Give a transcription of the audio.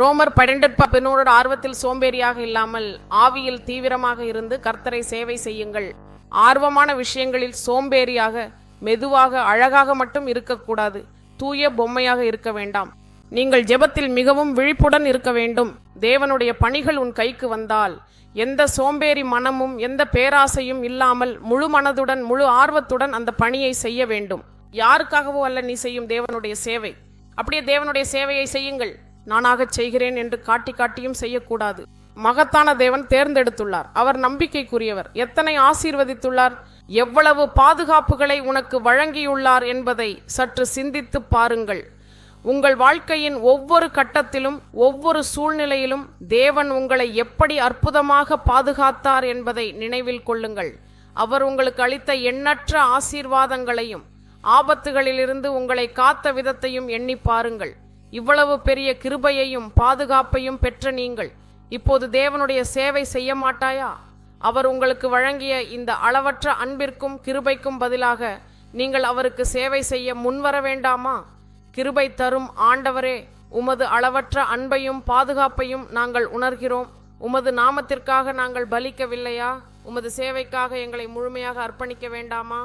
ரோமர் 12:11 ஆர்வத்தில் சோம்பேறியாக இல்லாமல் ஆவியில் தீவிரமாக இருந்து கர்த்தரை சேவை செய்யுங்கள். ஆர்வமான விஷயங்களில் சோம்பேறியாக, மெதுவாக, அழகாக மட்டும் இருக்கக்கூடாது. தூய பொம்மையாக இருக்க வேண்டாம். நீங்கள் ஜெபத்தில் மிகவும் விழிப்புடன் இருக்க வேண்டும். தேவனுடைய பணிகள் உன் கைக்கு வந்தால் எந்த சோம்பேறி மனமும் எந்த பேராசையும் இல்லாமல் முழு மனதுடன் முழு ஆர்வத்துடன் அந்த பணியை செய்ய வேண்டும். யாருக்காகவோ அல்ல நீ செய்யும் தேவனுடைய சேவை. அப்படியே தேவனுடைய சேவையை செய்யுங்கள். நானாக செய்கிறேன் என்று காட்டி காட்டியும் செய்யக்கூடாது. மகத்தான தேவன் தேர்ந்தெடுத்துள்ளார். அவர் நம்பிக்கைக்குரியவர். எத்தனை ஆசீர்வதித்துள்ளார், எவ்வளவு பாதுகாப்புகளை உனக்கு வழங்கியுள்ளார் என்பதை சற்று சிந்தித்து பாருங்கள். உங்கள் வாழ்க்கையின் ஒவ்வொரு கட்டத்திலும் ஒவ்வொரு சூழ்நிலையிலும் தேவன் உங்களை எப்படி அற்புதமாக பாதுகாத்தார் என்பதை நினைவில் கொள்ளுங்கள். அவர் உங்களுக்கு அளித்த எண்ணற்ற ஆசீர்வாதங்களையும் ஆபத்துகளிலிருந்து உங்களை காத்த விதத்தையும் எண்ணி பாருங்கள். இவ்வளவு பெரிய கிருபையையும் பாதுகாப்பையும் பெற்ற நீங்கள் இப்போது தேவனுடைய சேவை செய்ய மாட்டாயா? அவர் உங்களுக்கு வழங்கிய இந்த அளவற்ற அன்பிற்கும் கிருபைக்கும் பதிலாக நீங்கள் அவருக்கு சேவை செய்ய முன்வர வேண்டாமா? கிருபை தரும் ஆண்டவரே, உமது அளவற்ற அன்பையும் பாதுகாப்பையும் நாங்கள் உணர்கிறோம். உமது நாமத்திற்காக நாங்கள் பலிக்கவில்லையா? உமது சேவைக்காக எங்களை முழுமையாக அர்ப்பணிக்க வேண்டாமா?